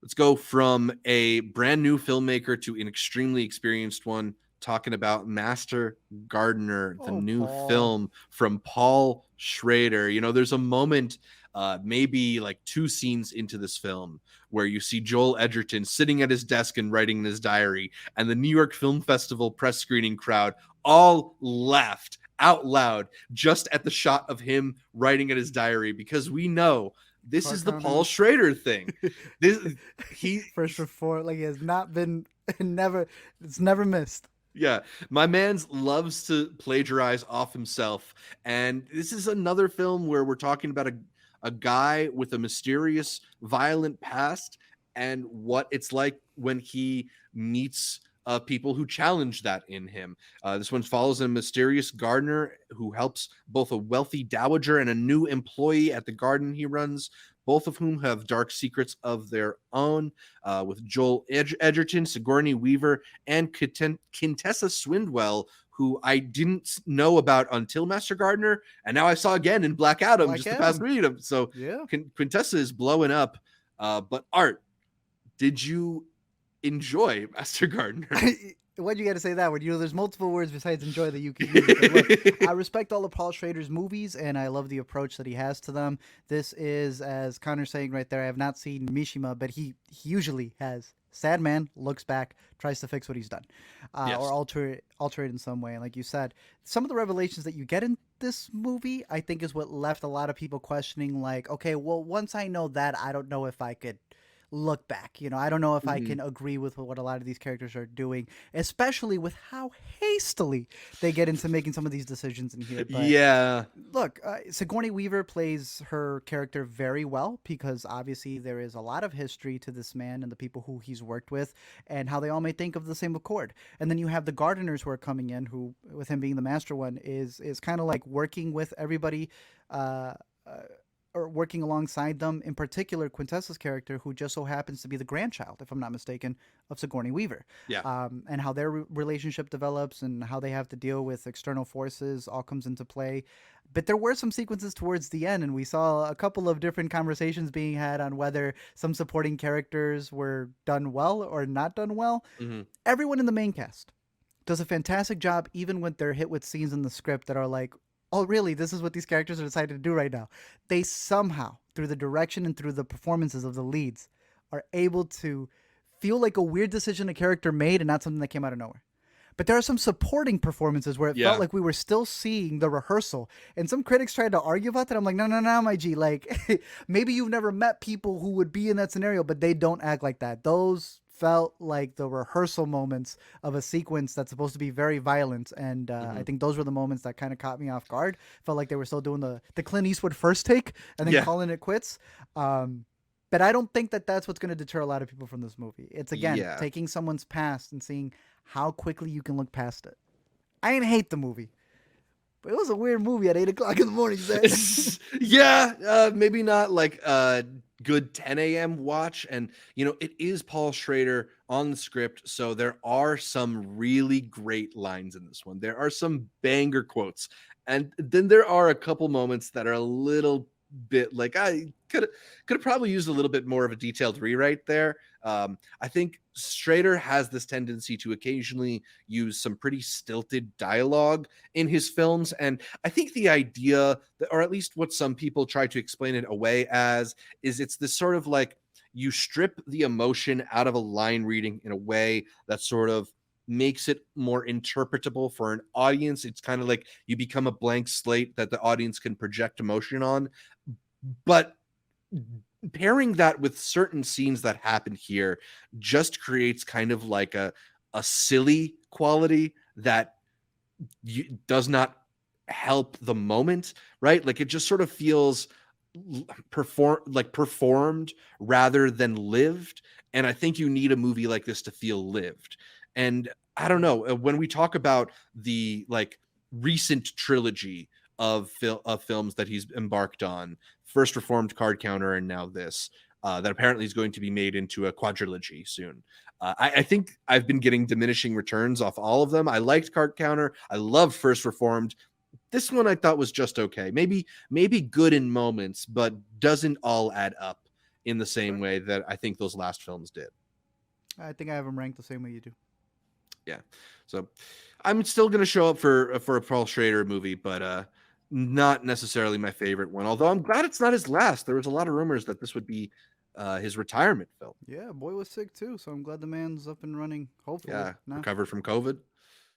Let's go from a brand new filmmaker to an extremely experienced one, talking about Master Gardener, the Oh, new Paul. film from Paul Schrader. There's a moment, maybe like two scenes into this film, where you see Joel Edgerton sitting at his desk and writing in his diary, and the New York Film Festival press screening crowd all laughed out loud just at the shot of him writing at his diary, because we know this Car is the Paul counters. Schrader thing. This he First reform, like he has not been never. It's never missed. Yeah, my man's loves to plagiarize off himself, and this is another film where we're talking about a guy with a mysterious, violent past, and what it's like when he meets people who challenge that in him. This one follows a mysterious gardener who helps both a wealthy dowager and a new employee at the garden he runs, both of whom have dark secrets of their own. With Joel Edgerton, Sigourney Weaver, and Quintessa Swindwell, who I didn't know about until Master Gardener, and now I saw again in Black Adam Black just the past Adam. week. So Yeah. Quintessa is blowing up. But Art, did you enjoy Master Gardener? Why'd you got to say that one? There's multiple words besides enjoy that you can use. But look, I respect all of Paul Schrader's movies, and I love the approach that he has to them. This is, as Connor's saying right there, I have not seen Mishima, but he usually has sad man, looks back, tries to fix what he's done, Yes. or alter it in some way. And like you said, some of the revelations that you get in this movie, I think, is what left a lot of people questioning. Like, okay, well, once I know that, I don't know if I could look back. I don't know if I can agree with what a lot of these characters are doing, especially with how hastily they get into making some of these decisions in here. But Yeah. look, Sigourney Weaver plays her character very well, because obviously there is a lot of history to this man and the people who he's worked with, and how they all may think of the same accord. And then you have the gardeners who are coming in, who, with him being the master one, is kind of like working with everybody. Uh, uh, or working alongside them, in particular Quintessa's character, who just so happens to be the grandchild, if I'm not mistaken, of Sigourney Weaver, Yeah. and how their relationship develops and how they have to deal with external forces all comes into play. But there were some sequences towards the end, and we saw a couple of different conversations being had on whether some supporting characters were done well or not done well. Mm-hmm. Everyone in the main cast does a fantastic job, even when they're hit with scenes in the script that are like, oh, really? This is what these characters are decided to do right now. They somehow, through the direction and through the performances of the leads, are able to feel like a weird decision a character made and not something that came out of nowhere. But there are some supporting performances where it felt Yeah. like we were still seeing the rehearsal. And some critics tried to argue about that. I'm like, no, no, no, my G. Like, maybe you've never met people who would be in that scenario, but they don't act like that. Those felt like the rehearsal moments of a sequence that's supposed to be very violent, and Mm-hmm. I think those were the moments that kind of caught me off guard. Felt like they were still doing the Clint Eastwood first take and then Yeah. calling it quits. But I don't think that that's what's going to deter a lot of people from this movie. It's, again, Yeah. taking someone's past and seeing how quickly you can look past it. I didn't hate the movie, but it was a weird movie at 8 o'clock in the morning. Zach. Yeah, maybe not like a good 10 a.m. watch. And, it is Paul Schrader on the script. So there are some really great lines in this one. There are some banger quotes. And then there are a couple moments that are a little bit like I could have probably used a little bit more of a detailed rewrite there. I think Schrader has this tendency to occasionally use some pretty stilted dialogue in his films, and I think the idea, or at least what some people try to explain it away as, is it's this sort of like you strip the emotion out of a line reading in a way that sort of makes it more interpretable for an audience. It's kind of like you become a blank slate that the audience can project emotion on. But pairing that with certain scenes that happen here just creates kind of like a silly quality that does not help the moment, right? Like it just sort of feels performed rather than lived. And I think you need a movie like this to feel lived. And I don't know, when we talk about the like recent trilogy of films that he's embarked on, First Reformed, Card Counter, and now this, that apparently is going to be made into a quadrilogy soon. I think I've been getting diminishing returns off all of them. I liked Card Counter. I love First Reformed. This one I thought was just okay. Maybe good in moments, but doesn't all add up in the same way that I think those last films did. I think I have him ranked the same way you do. Yeah. So I'm still going to show up for a Paul Schrader movie, but not necessarily my favorite one. Although I'm glad it's not his last. There was a lot of rumors that this would be his retirement film. Yeah, boy was sick too, so I'm glad the man's up and running. Hopefully, Yeah, no. recovered from COVID.